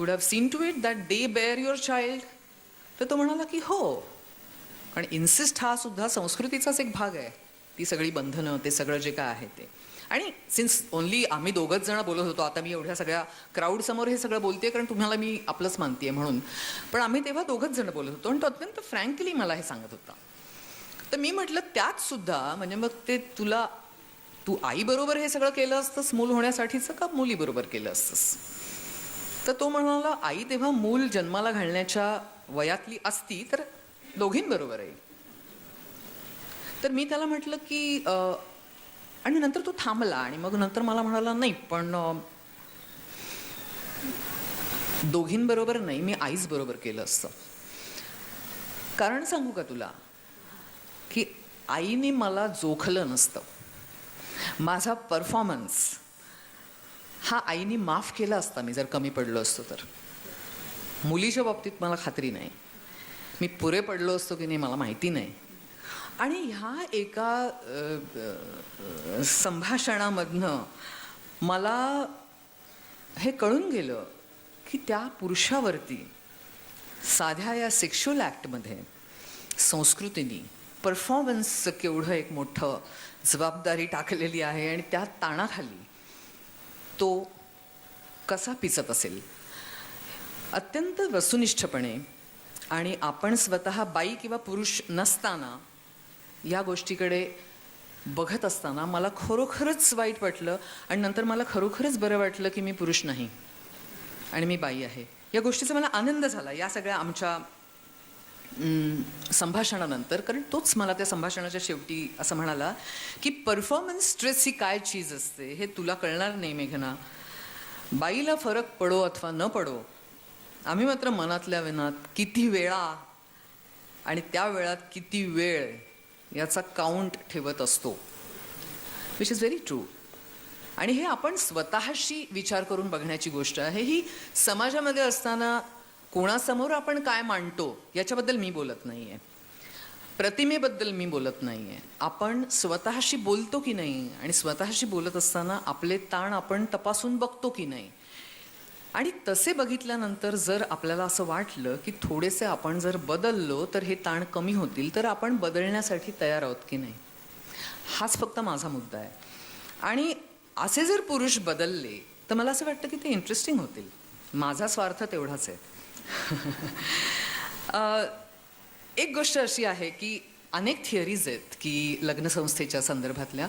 Would have seen to it that they bear your child. तर तो म्हणाला की हो, कारण इन्सिस्ट हा सुद्धा संस्कृतीचाच एक भाग आहे, ती सगळी बंधनं, ते सगळं जे काय आहे ते. आणि सिन्स ओनली आम्ही दोघंच जण बोलत होतो, आता मी एवढ्या सगळ्या क्राऊडसमोर हे सगळं बोलते कारण तुम्हाला मी आपलंच मानते म्हणून, पण आम्ही तेव्हा दोघंच जण बोलत होतो आणि तो अत्यंत फ्रँकली मला हे सांगत होता. तर मी म्हटलं त्यात सुद्धा म्हणजे मग ते तू आईबरोबर हे सगळं केलं असतंस मूल होण्यासाठीचं का मुलीबरोबर केलं असतंस. तर तो म्हणाला आई तेव्हा मूल जन्माला घालण्याच्या वयातली असती तर दोघींबरोबर आहे. तर मी त्याला म्हटलं की आणि नंतर तो थांबला आणि मग नंतर मला म्हणाला नाही पण दोघींबरोबर नाही, मी आईच बरोबर केलं असतं. कारण सांगू का तुला, की आईने मला जोखलं नसतं, माझा परफॉर्मन्स हा आईने माफ केला असता मी जर कमी पडलो असतो तर. मुलीच्या बाबतीत मला खात्री नाही, मी पुरे पडलो असतो की नाही मला माहिती नाही. आणि ह्या एका संभाषणामधनं मला हे कळून गेलं की त्या पुरुषावरती साध्या या सेक्शुअल ॲक्टमध्ये संस्कृतीने परफॉर्मन्सचं केवढं एक मोठं जबाबदारी टाकलेली आहे आणि त्या ताणाखाली तो कसा पिचत असेल. अत्यंत वस्तुनिष्ठपणे आणि आपण स्वतः बाई किंवा पुरुष नसताना या गोष्टीकडे बघत असताना मला खरोखरच वाईट वाटलं आणि नंतर मला खरोखरच बरं वाटलं की मी पुरुष नाही आणि मी बाई आहे. या गोष्टीचा मला आनंद झाला या सगळ्या आमच्या संभाषणानंतर. कारण तोच मला त्या संभाषणाच्या शेवटी असं म्हणाला की परफॉर्मन्स स्ट्रेस ही काय चीज असते हे तुला कळणार नाही मेघना. बाईला फरक पडो अथवा न पडो, आम्ही मात्र मनातल्या मनात किती वेळा आणि त्या वेळात किती वेळ याचा काउंट ठेवत असतो, विच इज व्हेरी ट्रू. आणि हे आपण स्वतःशी विचार करून बघण्याची गोष्ट आहे. ही समाजामध्ये असताना कोणासमोर आपण काय मांडतो याच्याबद्दल मी बोलत नाही आहे, प्रतिमेबद्दल मी बोलत नाही आहे. आपण स्वतःशी बोलतो की नाही आणि स्वतःशी बोलत असताना आपले ताण आपण तपासून बघतो की नाही. आणि तसे बघितल्यानंतर जर आपल्याला असं वाटलं की थोडेसे आपण जर बदललो तर हे ताण कमी होतील, तर आपण बदलण्यासाठी तयार आहोत की नाही, हाच फक्त माझा मुद्दा आहे. आणि असे जर पुरुष बदलले तर मला असं वाटतं की ते इंटरेस्टिंग होतील. माझा स्वार्थ तेवढाच आहे. एक गोष्ट अशी आहे की अनेक थिअरीज आहेत की लग्नसंस्थेच्या संदर्भातल्या,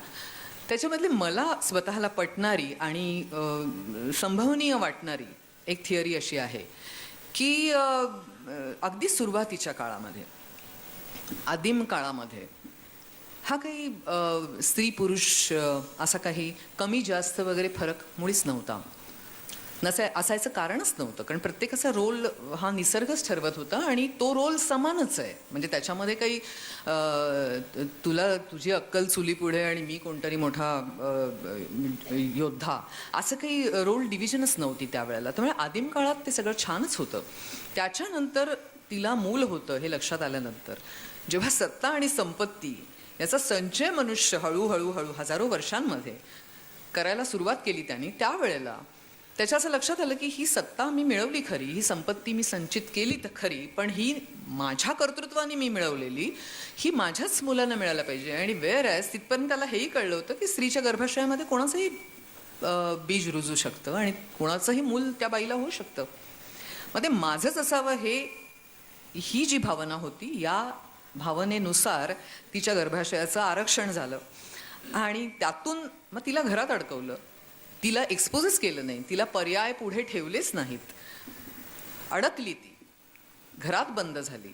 त्याच्यामधली मला स्वतःला पटणारी आणि संभवनीय वाटणारी एक थिअरी अशी आहे की अगदी सुरुवातीच्या काळामध्ये, आदिम काळामध्ये हा काही स्त्री पुरुष असा काही कमी जास्त वगैरे फरक मुळीच नव्हता. असायचं कारणच नव्हतं, कारण प्रत्येकाचा रोल हा निसर्गच ठरवत होता आणि तो रोल समानच आहे. म्हणजे त्याच्यामध्ये काही तुझी अक्कल चुलीपुढे आणि मी कोणतरी मोठा योद्धा असं काही रोल डिव्हिजनच नव्हती त्यावेळेला. त्यामुळे आदिम काळात ते सगळं छानच होतं. त्याच्यानंतर तिला मूल होतं हे लक्षात आल्यानंतर, जेव्हा सत्ता आणि संपत्ती याचा संचय मनुष्य हळूहळू हजारो वर्षांमध्ये करायला सुरुवात केली त्यांनी, त्यावेळेला त्याच्या असं लक्षात आलं की ही सत्ता मी मिळवली खरी, ही संपत्ती मी संचित केली तर खरी, पण ही माझ्या कर्तृत्वाने मी मिळवलेली, ही माझ्याच मुलांना मिळायला पाहिजे. आणि वेअर ॲज तिथपर्यंत त्याला हेही कळलं होतं की स्त्रीच्या गर्भाशयामध्ये कोणाचंही बीज रुजू शकतं आणि कोणाचंही मूल त्या बाईला होऊ शकतं. मग ते माझंच असावं ही जी भावना होती, या भावनेनुसार तिच्या गर्भाशयाचं आरक्षण झालं आणि त्यातून मग तिला घरात अडकवलं. तिला एक्सपोजच केलं नाही, तिला पर्याय पुढे ठेवलेच नाहीत. अडकली ती, घरात बंद झाली,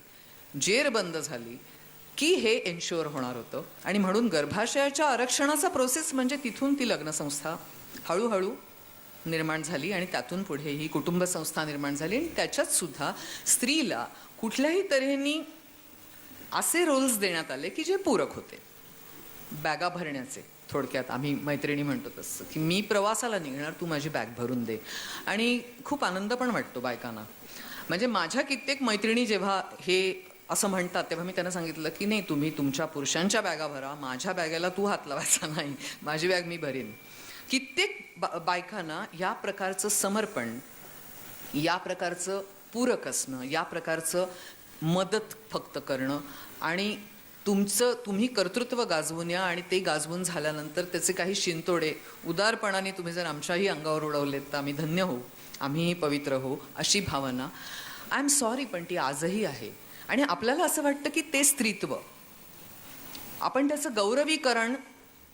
जेर बंद झाली की हे एन्श्युअर होणार होतं. आणि म्हणून गर्भाशयाच्या आरक्षणाचा प्रोसेस म्हणजे तिथून ती लग्नसंस्था हळूहळू निर्माण झाली आणि त्यातून पुढे ही कुटुंब संस्था निर्माण झाली. आणि त्याच्यात सुद्धा स्त्रीला कुठल्याही तऱ्हेने असे रोल्स देण्यात आले की जे पूरक होते. बॅगा भरण्याचे, थोडक्यात आम्ही मैत्रिणी म्हणतो तसं, की मी प्रवासाला निघणार, तू माझी बॅग भरून दे. आणि खूप आनंद पण वाटतो बायकांना. म्हणजे माझ्या कित्येक मैत्रिणी जेव्हा हे असं म्हणतात तेव्हा मी त्यांना सांगितलं की नाही, तुम्ही तुमच्या पुरुषांच्या बॅगा भरा, माझ्या बॅगेला तू हात लावायचा नाही, माझी बॅग मी भरीन. कित्येक बायकांना या प्रकारचं समर्पण या प्रकारचं पूरक असणं, या प्रकारचं मदत फक्त करणं आणि तुम्ही कर्तृत्व गाजवून या आणि ते गाजवून झाल्यानंतर त्याचे काही शिंतोडे उदारपणाने तुम्ही जर आमच्याही अंगावर उडवलेत तर आम्ही धन्य होऊ, आम्हीही पवित्र होऊ, अशी भावना आय एम सॉरी पण ती आजही आहे. आणि आपल्याला असं वाटतं की ते स्त्रीत्व, आपण त्याचं गौरवीकरण,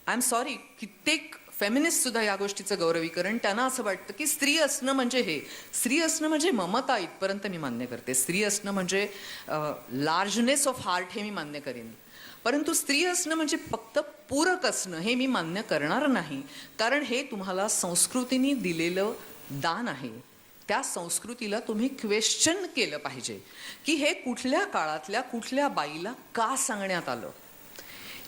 आय एम सॉरी, कित्येक फेमिनिस्ट सुद्धा या गोष्टीचं गौरवीकरण, त्यांना असं वाटतं की स्त्री असणं म्हणजे हे, स्त्री असणं म्हणजे ममता, इथपर्यंत मी मान्य करते. स्त्री असणं म्हणजे लार्जनेस ऑफ हार्ट, हे मी मान्य करीन. परंतु स्त्री असणं म्हणजे फक्त पूरक असणं, हे मी मान्य करणार नाही. कारण हे तुम्हाला संस्कृतीने दिलेलं दान आहे. त्या संस्कृतीला तुम्ही क्वेश्चन केलं पाहिजे की हे कुठल्या काळातल्या कुठल्या बाईला का सांगण्यात आलं.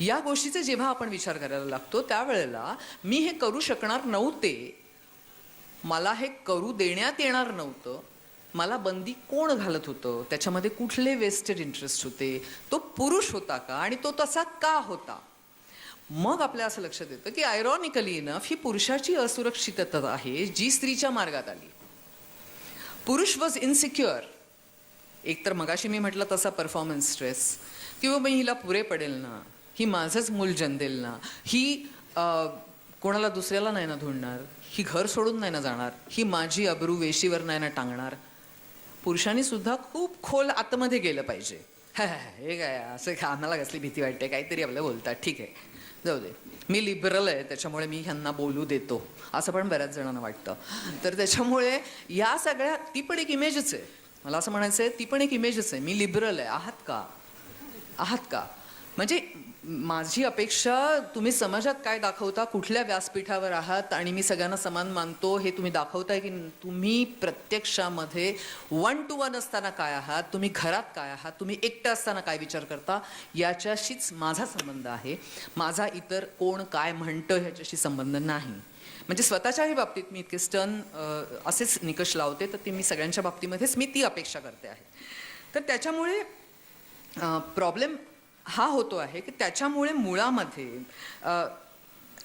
या गोष्टीचा जेव्हा आपण विचार करायला लागतो त्यावेळेला मी हे करू शकणार नव्हते, मला हे करू देण्यात येणार नव्हतं, मला बंदी कोण घालत होतं, त्याच्यामध्ये कुठले वेस्टेड इंटरेस्ट होते, तो पुरुष होता का आणि तो तसा का होता. मग आपल्या असं लक्षात येतं की आयरॉनिकली इनफ ही पुरुषाची असुरक्षितता आहे जी स्त्रीच्या मार्गात आली. पुरुष वॉज इनसिक्युअर. एकतर मगाशी मी म्हटलं तसा परफॉर्मन्स स्ट्रेस, किंवा मी हिला पुरे पडेल ना, ही माझंच मूल जन्मेल ना, ही कोणाला दुसऱ्याला नाही ना धुंडणार, ही घर सोडून नाही ना जाणार, ही माझी अब्रू वेशीवर नाही ना टांगणार. पुरुषांनी सुद्धा खूप खोल आतमध्ये गेलं पाहिजे. हे काय असं, आम्हाला कसली भीती वाटते, काहीतरी आपल्याला बोलतात, ठीक आहे जाऊ दे, मी लिबरल आहे त्याच्यामुळे मी ह्यांना बोलू देतो, असं पण बऱ्याच जणांना वाटतं. तर त्याच्यामुळे या सगळ्या, ती पण एक इमेजच आहे, मला असं म्हणायचं आहे, ती पण एक इमेजच आहे. मी लिबरल आहे, आहात का म्हणजे माझी अपेक्षा, तुम्ही समाजात काय दाखवता, कुठल्या व्यासपीठावर आहात आणि मी सगळ्यांना समान मानतो हे तुम्ही दाखवताय की तुम्ही प्रत्यक्षामध्ये 1 to 1 असताना काय आहात, तुम्ही घरात काय आहात, तुम्ही एकटं असताना काय विचार करता, याच्याशीच माझा संबंध आहे. माझा इतर कोण काय म्हणतं ह्याच्याशी संबंध नाही. म्हणजे स्वतःच्याही बाबतीत मी इतके स्टर्न असेच निकष लावते, तर ते मी सगळ्यांच्या बाबतीमध्येच मी ती अपेक्षा करते आहे. तर त्याच्यामुळे प्रॉब्लेम हा होतो आहे की त्याच्यामुळे मुळामध्ये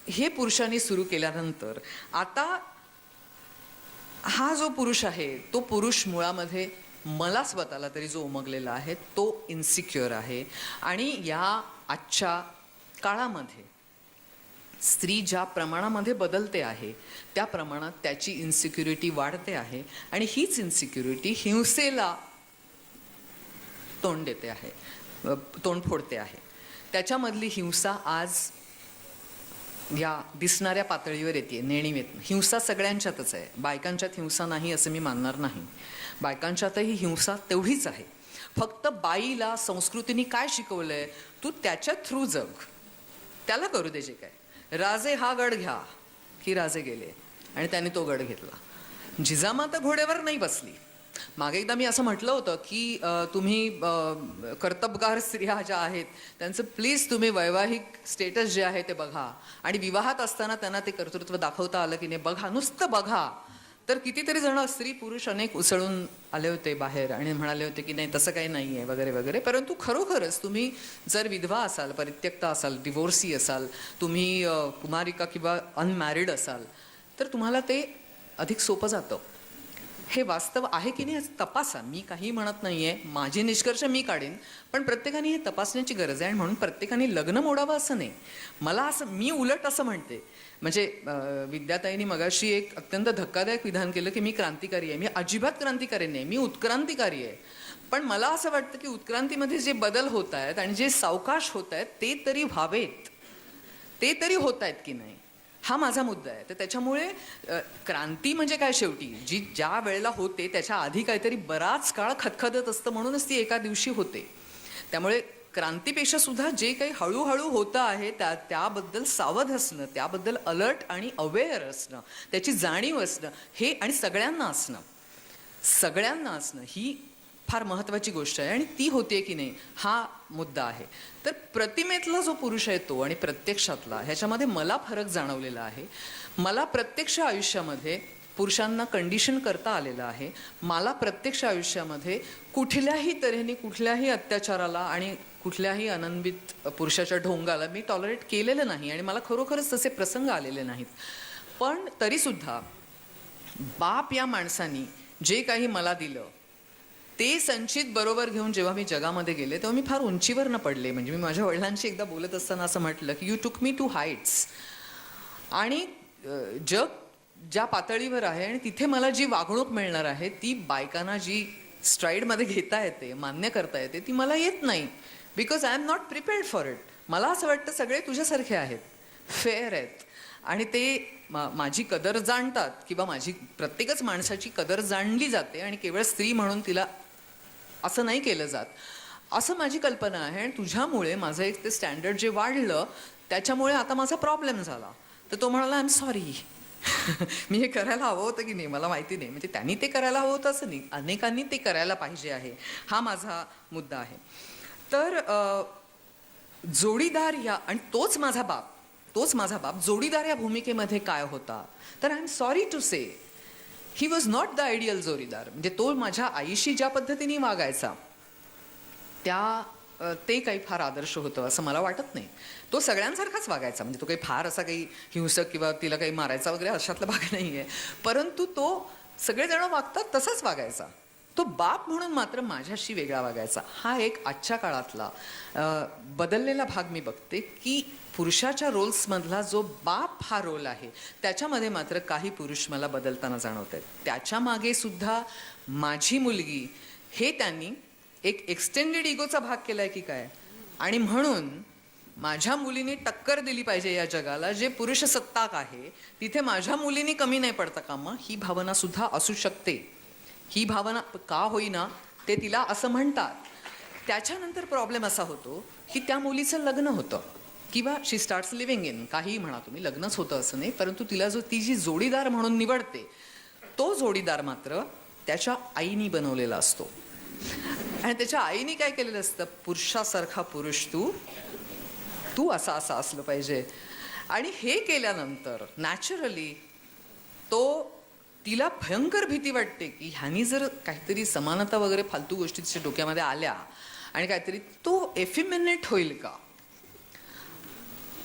हे पुरुषांनी सुरू केल्यानंतर आता हा जो पुरुष आहे तो पुरुष मुळामध्ये मला स्वतःला तरी जो उमगलेला आहे तो इन्सिक्युअर आहे. आणि या आजच्या काळामध्ये स्त्री ज्या प्रमाणामध्ये बदलते आहे त्या प्रमाणात त्याची इन्सिक्युरिटी वाढते आहे आणि हीच इन्सिक्युरिटी हिंसेला तोंड देते आहे, तोंड फोडते आहे. त्याच्यामधली हिंसा आज या दिसणाऱ्या पातळीवर येते, नेणीवेत. हिंसा सगळ्यांच्यातच आहे, बायकांच्यात हिंसा नाही असं मी मानणार नाही. बायकांच्यातही हिंसा तेवढीच आहे. फक्त बाईला संस्कृतीने काय शिकवलंय, तू त्याच्या थ्रू जग, त्याला करू दे जे काय. राजे हा गड घ्या की राजे गेले आणि त्याने तो गड घेतला. जिजामाता घोड्यावर नाही बसली. मागे एकदा मी असं म्हटलं होतं की तुम्ही कर्तबगार स्त्रिया ज्या आहेत त्यांचं प्लीज तुम्ही वैवाहिक स्टेटस जे आहे ते बघा आणि विवाहात असताना त्यांना ते कर्तृत्व दाखवता आलं की नाही बघा, नुसतं बघा. तर कितीतरी जण स्त्री पुरुष अनेक उसळून आले होते बाहेर आणि म्हणाले होते की नाही तसं काही नाही आहे वगैरे वगैरे. परंतु खरोखरच तुम्ही जर विधवा असाल, परित्यक्ता असाल, डिवोर्सी असाल, तुम्ही कुमारिका किंवा अनमॅरिड असाल तर तुम्हाला ते अधिक सोपं जातं. हे वास्तव आहे की नाही तपासा. मी काही म्हणत नाही आहे, माझे निष्कर्ष मी काढेन, पण प्रत्येकाने हे तपासण्याची गरज आहे. आणि म्हणून प्रत्येकाने लग्न मोडावं असं नाही. मला असं, मी उलट असं म्हणते, म्हणजे विद्याताईंनी मगाशी एक अत्यंत धक्कादायक विधान केलं की मी क्रांतिकारी आहे. मी अजिबात क्रांतिकारी नाही, मी उत्क्रांतिकारी आहे. पण मला असं वाटतं की उत्क्रांतीमध्ये जे बदल होत आहेत आणि जे सावकाश होत आहेत ते तरी व्हावेत, ते तरी होत आहेत की नाही, हा माझा मुद्दा आहे. तर त्याच्यामुळे क्रांती म्हणजे काय, शेवटी जी ज्या वेळेला होते त्याच्या आधी काहीतरी बराच काळ खदखदत असतं, म्हणूनच ती एका दिवशी होते. त्यामुळे क्रांतीपेक्षा सुद्धा जे काही हळूहळू होतं आहे त्याबद्दल सावध असणं, त्याबद्दल अलर्ट आणि अवेअर असणं, त्याची जाणीव असणं, हे आणि सगळ्यांना असणं ही फार महत्त्वाची गोष्ट आहे. आणि ती होते की नाही हा मुद्दा आहे. तर प्रतिमेतला जो पुरुष आहे तो आणि प्रत्यक्षातला, ह्याच्यामध्ये मला फरक जाणवलेला आहे. मला प्रत्यक्ष आयुष्यामध्ये पुरुषांना कंडिशन करता आलेलं आहे. मला प्रत्यक्ष आयुष्यामध्ये कुठल्याही तऱ्हेने कुठल्याही अत्याचाराला आणि कुठल्याही अनन्वित पुरुषाच्या ढोंगाला मी टॉलरेट केलेलं नाही आणि मला खरोखरच तसे प्रसंग आलेले नाहीत. पण तरीसुद्धा बाप या माणसानी जे काही मला दिलं ते संचित बरोबर घेऊन जेव्हा मी जगामध्ये गेले तेव्हा मी फार उंचीवर न पडले. म्हणजे मी माझ्या वडिलांशी एकदा बोलत असताना असं म्हटलं की you took me to heights. आणि जग ज्या पातळीवर आहे आणि तिथे मला जी वागणूक मिळणार आहे ती बायकांना जी स्ट्राईडमध्ये घेता येते, मान्य करता येते, ती मला येत नाही. Because I am not prepared for it. मला असं वाटतं सगळे तुझ्यासारखे आहेत, फेअर आहेत आणि ते माझी कदर जाणतात किंवा माझी प्रत्येकच माणसाची कदर जाणली जाते आणि केवळ स्त्री म्हणून तिला असं नाही केलं जात, असं माझी कल्पना आहे. आणि तुझ्यामुळे माझं एक ते स्टँडर्ड जे वाढलं त्याच्यामुळे आता माझा प्रॉब्लेम झाला. तर तो म्हणाला आय एम सॉरी. मी हे करायला हवं होतं की नाही मला माहिती नाही. म्हणजे त्यांनी ते करायला हवं होतं असं नाही, अनेकांनी ते करायला पाहिजे आहे, हा माझा मुद्दा आहे. तर जोडीदार ह्या आणि तोच माझा बाप जोडीदार या भूमिकेमध्ये काय होता तर I am sorry to say he was not the ideal जोडीदार. म्हणजे तो माझ्या आईशी ज्या पद्धतीने वागायचा ते काही फार आदर्श होतं असं मला वाटत नाही. तो सगळ्यांसारखाच वागायचा. म्हणजे तो काही फार असा काही हिंसक किंवा तिला काही मारायचा वगैरे अशातला भाग नाही आहे. परंतु तो सगळेजण वागतात तसाच वागायचा. तो बाप म्हणून मात्र माझ्याशी वेगळा वागायचा. हा एक आजच्या काळातला बदललेला भाग मी बघते की पुरुषाच्या रोल्समधला जो बाप हा रोल आहे त्याच्यामध्ये मात्र काही पुरुष मला बदलताना जाणवत आहेत. त्याच्या मागे सुद्धा माझी मुलगी हे त्यांनी एक एक्सटेंडेड इगोचा भाग केलाय की काय. आणि म्हणून माझ्या मुलीने टक्कर दिली पाहिजे या जगाला जे पुरुष सत्ताक आहे, तिथे माझ्या मुलीने कमी नाही पडता कामा, ही भावना सुद्धा असू शकते. ही भावना का होईना ते तिला असं म्हणतात. त्याच्यानंतर प्रॉब्लेम असा होतो की त्या मुलीचं लग्न होतं किंवा शी स्टार्ट्स लिव्हिंग इन, काहीही म्हणा तुम्ही, लग्नच होतं असं नाही, परंतु तिला ती जी जोडीदार म्हणून निवडते तो जोडीदार मात्र त्याच्या आईनी बनवलेला असतो. आणि त्याच्या आईने काय केलेलं असतं, पुरुषासारखा पुरुष तू असा असलं पाहिजे. आणि हे केल्यानंतर नॅचरली तिला भयंकर भीती वाटते की ह्यानी जर काहीतरी समानता वगैरे फालतू गोष्टी तिच्या डोक्यामध्ये आल्या आणि काहीतरी तो एफिमिनेट होईल का.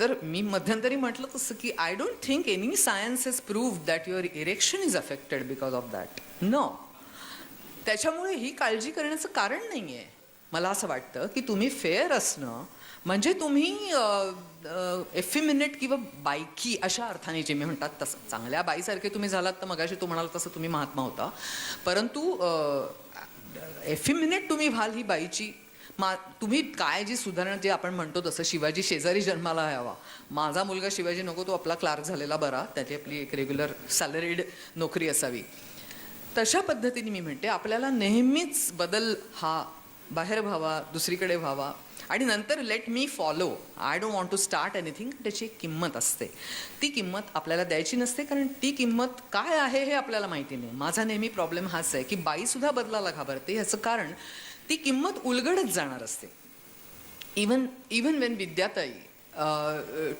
तर मी मध्यंतरी म्हटलं तसं की I don't think any science has proved that your erection is affected because of that. No, त्याच्यामुळे ही काळजी करण्याचं कारण नाही आहे. मला असं वाटतं की तुम्ही फेअर असणं म्हणजे तुम्ही एफिमिनेट किंवा बायकी अशा अर्थाने जे मी म्हणतात तसं चांगल्या बाईसारखे तुम्ही झालात तर मगाशी तू म्हणाल तसं तुम्ही महात्मा होता. परंतु एफिमिनेट तुम्ही व्हाल ही बाईची तुम्ही काय जी सुधारणा जे आपण म्हणतो तसं शिवाजी शेजारी जन्माला यावा, माझा मुलगा शिवाजी नको, तो आपला क्लार्क झालेला बरा, त्याची आपली एक रेग्युलर सॅलरीड नोकरी असावी, तशा पद्धतीने मी म्हणते आपल्याला नेहमीच बदल हा बाहेर व्हावा, दुसरीकडे व्हावा आणि नंतर let me follow, I don't want to start anything. त्याची एक किंमत असते. ती किंमत आपल्याला द्यायची नसते कारण ती किंमत काय आहे हे आपल्याला माहिती नाही. माझा नेहमी प्रॉब्लेम हाच आहे की बाईसुद्धा बदलाला घाबरते. ह्याचं कारण ती किंमत उलगडत जाणार असते. Even when Vidyatai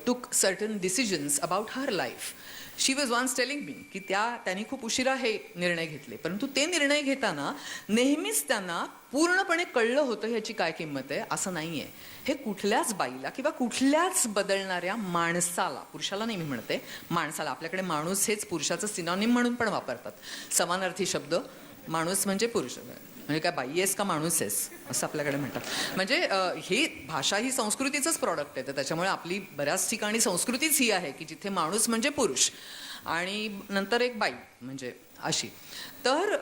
took certain decisions about her life, she was once telling me की त्यांनी खूप उशिरा हे निर्णय घेतले, परंतु ते निर्णय घेताना नेहमीच त्यांना पूर्णपणे कळलं होतं ह्याची काय किंमत आहे. असं नाही आहे. हे कुठल्याच बाईला किंवा कुठल्याच बदलणाऱ्या माणसाला, पुरुषाला नाही मी म्हणते, माणसाला, आपल्याकडे माणूस हेच पुरुषाचं सिनॉनिम म्हणून पण वापरतात, समानार्थी शब्द. माणूस म्हणजे पुरुष, म्हणजे काय बाई आहेस का माणूस आहेस असं आपल्याकडे म्हणतात. म्हणजे ही भाषा ही संस्कृतीचंच प्रॉडक्ट आहे. तर त्याच्यामुळे आपली बऱ्याच ठिकाणी संस्कृतीच ही आहे की जिथे माणूस म्हणजे पुरुष आणि नंतर एक बाई म्हणजे अशी. तर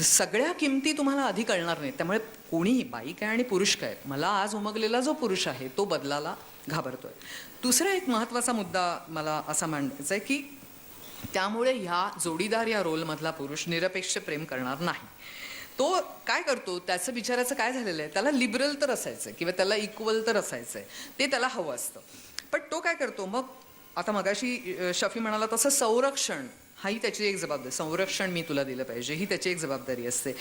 सगळ्या किमती तुम्हाला आधी कळणार नाहीत. त्यामुळे कोणीही, बाई काय आणि पुरुष काय, मला आज उमगलेला जो पुरुष आहे तो बदलाला घाबरतोय. दुसरा एक महत्त्वाचा मुद्दा मला असा मांडायचा आहे की त्यामुळे ह्या जोडीदार या रोलमधला पुरुष निरपेक्ष प्रेम करणार नाही. तो काय करतो, त्याचं विचाराचं काय झालेलं आहे, त्याला लिबरल तर असायचं किंवा त्याला इक्वल तर असायचं आहे, ते त्याला हवं असतं. पण तो काय करतो मग, आता मगाशी शफी म्हणाला तसं संरक्षण हाही त्याची एक जबाबदारी, संरक्षण मी तुला दिलं पाहिजे ही त्याची एक जबाबदारी असते.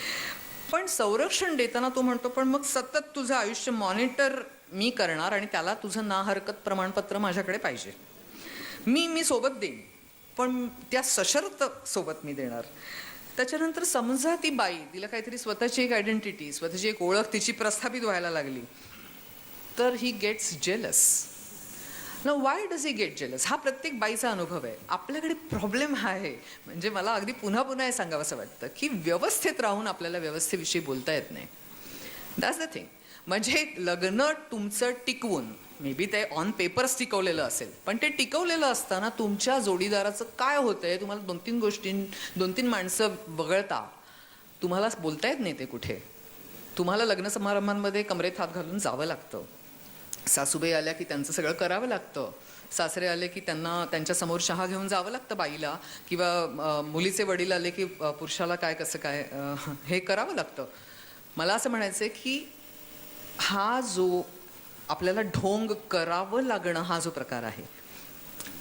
पण संरक्षण देताना तो म्हणतो पण मग सतत तुझं आयुष्य मॉनिटर मी करणार आणि त्याला तुझं ना हरकत प्रमाणपत्र माझ्याकडे पाहिजे. मी सोबत देईन पण त्या सशर्त सोबत मी देणार. त्याच्यानंतर समजा ती बाई, तिला काहीतरी स्वतःची एक आयडेंटिटी, स्वतःची एक ओळख तिची प्रस्थापित व्हायला लागली तर ही गेट्स जेलस. ना Y does he gate jealous, हा प्रत्येक बाईचा अनुभव आहे. आपल्याकडे प्रॉब्लेम हा आहे, म्हणजे मला अगदी पुन्हा पुन्हा हे सांगावं असं वाटतं की व्यवस्थेत राहून आपल्याला व्यवस्थेविषयी बोलता येत नाही. That's the thing. म्हणजे लग्न तुमचं टिकवून, मे बी ते ऑन पेपर्स टिकवलेलं असेल, पण ते टिकवलेलं असताना तुमच्या जोडीदाराचं काय होतंय, तुम्हाला 2-3 माणसं वगळता तुम्हाला बोलता येत नाही ते कुठे. तुम्हाला लग्न समारंभांमध्ये कमरेत हात घालून जावं लागतं. सासूबाई आल्या की त्यांचं सगळं करावं लागतं. सासरे आले की त्यांना त्यांच्यासमोर चहा घेऊन जावं लागतं बाईला, किंवा मुलीचे वडील आले की पुरुषाला काय कसं काय हे करावं लागतं. मला असं म्हणायचं आहे की हा जो आपल्याला ढोंग करावं लागणं हा जो प्रकार आहे,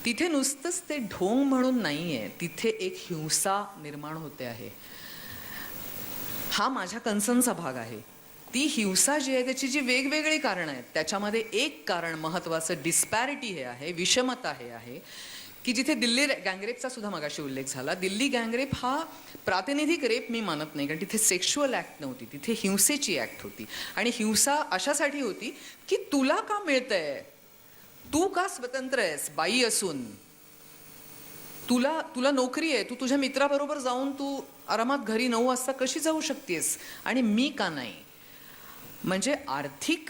तिथे नुसतंच ते ढोंग म्हणून नाही आहे, तिथे एक हिंसा निर्माण होते आहे. हा माझ्या कन्सर्नचा भाग आहे. ती हिंसा जी आहे त्याची जी वेगवेगळी कारणं आहेत, त्याच्यामध्ये एक कारण महत्त्वाचं डिस्पॅरिटी हे आहे, विषमता हे आहे की जिथे दिल्ली गँगरेपचा सुद्धा मगाशी उल्लेख झाला. दिल्ली गँगरेप हा प्रातिनिधिक रेप मी मानत नाही, कारण तिथे सेक्शुअल ॲक्ट नव्हती, तिथे हिंसेची ॲक्ट होती. आणि हिंसा अशासाठी होती की तुला का मिळतंय, तू का स्वतंत्र आहेस बाई असून, तुला नोकरी आहे, तू तुझ्या मित्राबरोबर जाऊन तू आरामात घरी 9 वाजता कशी जाऊ शकतेस आणि मी का नाही. म्हणजे आर्थिक,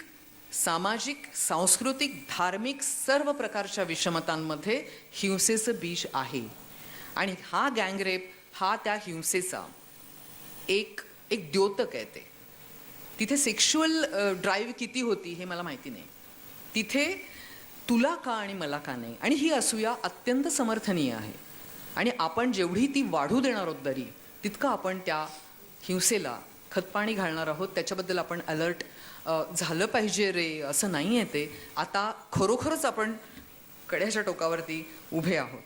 सामाजिक, सांस्कृतिक, धार्मिक सर्व प्रकारच्या विषमतांमध्ये हिंसेचं बीज आहे. आणि हा गँगरेप हा त्या हिंसेचा एक द्योतक आहे. ते तिथे सेक्शुअल ड्राईव्ह किती होती हे मला माहिती नाही, तिथे तुला का आणि मला का नाही. आणि ही असूया अत्यंत समर्थनीय आहे. आणि आपण जेवढी ती वाढू देणार आहोत दरी, तितकं आपण त्या हिंसेला खतपाणी घालणार आहोत. त्याच्याबद्दल आपण अलर्ट झालं पाहिजे रे, असं नाही आहे ते. आता खरोखरच आपण कड्याच्या टोकावरती उभे आहोत.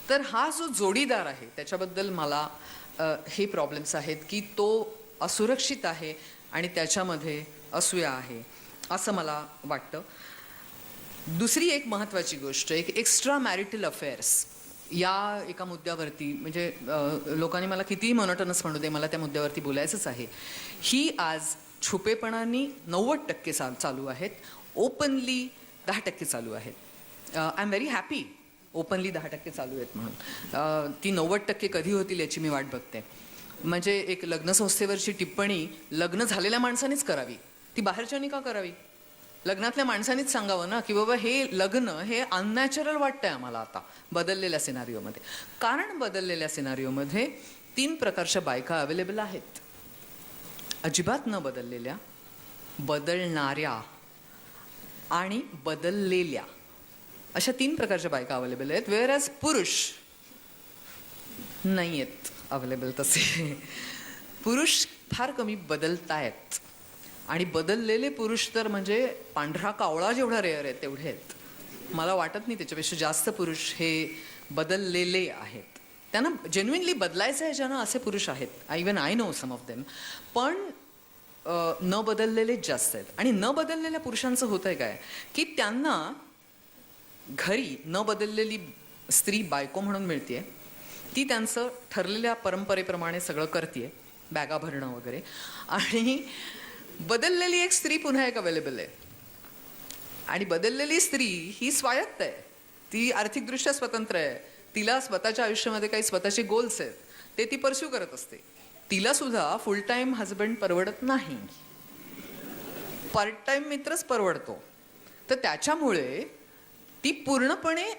तर हा जो जोडीदार आहे त्याच्याबद्दल मला हे प्रॉब्लेम्स आहेत की तो असुरक्षित आहे आणि त्याच्यामध्ये असूया आहे असं मला वाटतं. दुसरी एक महत्त्वाची गोष्ट, एक एक्स्ट्रा मॅरिटल अफेअर्स या एका मुद्द्यावरती, म्हणजे लोकांनी मला कितीही मोनोटोनस म्हणू दे, मला त्या मुद्द्यावरती बोलायचंच आहे. ही आज छुपेपणाने 90% चालू आहेत, ओपनली 10% चालू आहेत. I am very happy openly 10% चालू आहेत म्हणून. ती 90% कधी होतील याची मी वाट बघते. म्हणजे एक लग्नसंस्थेवरची टिप्पणी लग्न झालेल्या माणसानेच करावी, ती बाहेरच्यांनी का करावी. लग्नातल्या माणसानीच सांगावं ना की बाबा हे लग्न हे अननॅचरल वाटतंय आम्हाला आता बदललेल्या सिनारिओमध्ये. कारण बदललेल्या सिनारिओमध्ये 3 प्रकारच्या बायका अवेलेबल आहेत. अजिबात न बदललेल्या, बदलणाऱ्या आणि बदललेल्या, अशा 3 प्रकारच्या बायका अवेलेबल आहेत. वेअर ॲज पुरुष नाही आहेत अवेलेबल तसे. पुरुष फार कमी बदलतायत आणि बदललेले पुरुष तर म्हणजे पांढरा कावळा जेवढा रेअर आहे तेवढे आहेत. मला वाटत नाही त्याच्यापेक्षा जास्त पुरुष हे बदललेले आहेत. त्यांना जेन्युइनली बदलायचं आहे ज्यांना, असे पुरुष आहेत. Even I know some of them. पण न बदललेलेच जास्त आहेत. आणि न बदललेल्या पुरुषांचं होतं आहे काय की त्यांना घरी न बदललेली स्त्री बायको म्हणून मिळते. ती त्यांचं ठरलेल्या परंपरेप्रमाणे सगळं करते, बॅगा भरणं वगैरे. आणि बदललेली एक स्त्री पुन्हा एक अवेलेबल आहे. आणि बदललेली स्त्री ही स्वायत्त आहे, ती आर्थिकदृष्ट्या स्वतंत्र आहे, तिला स्वतःच्या आयुष्यामध्ये काही स्वतःचे गोल्स आहेत, ते ती परस्यू करत असते. तिला सुद्धा फुल टाईम हजबंड परवडत नाही, पार्ट टाईम मित्रच परवडतो. तर त्याच्यामुळे ती पूर्णपणे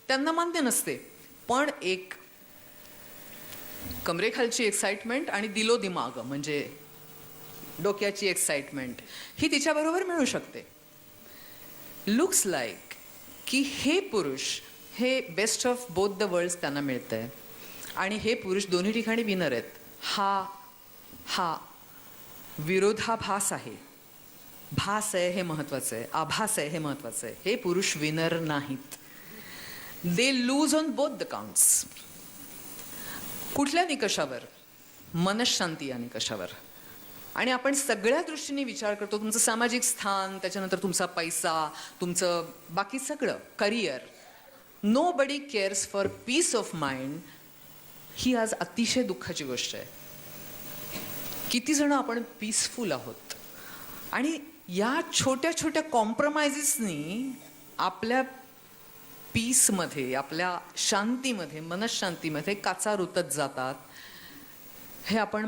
त्यांना मान्य नसते. पण एक कमरेखालची एक्साइटमेंट आणि दिलोदिमाग म्हणजे डोक्याची एक्साइटमेंट ही तिच्याबरोबर मिळू शकते. लुक्स लाईक की हे पुरुष हे best of both the worlds त्यांना मिळतं आहे आणि हे पुरुष दोन्ही ठिकाणी विनर आहेत. हा विरोधाभास आहे. भास आहे हे महत्त्वाचं आहे, आभास आहे हे महत्त्वाचं आहे. हे पुरुष विनर नाहीत. They lose on both the counts. कुठल्या निकषावर? मनशांती या निकषावर. आणि आपण सगळ्या दृष्टीने विचार करतो, तुमचं सामाजिक स्थान, त्याच्यानंतर तुमचा पैसा, तुमचं बाकी सगळं, career. Nobody cares for peace of mind. ही आज अतिशय दुःखाची गोष्ट आहे. किती जण आपण पीसफुल आहोत आणि या छोट्या छोट्या कॉम्प्रोमाइजेसनी आपल्या पीसमध्ये, आपल्या शांतीमध्ये, मनशांतीमध्ये काचा रुतत जातात हे आपण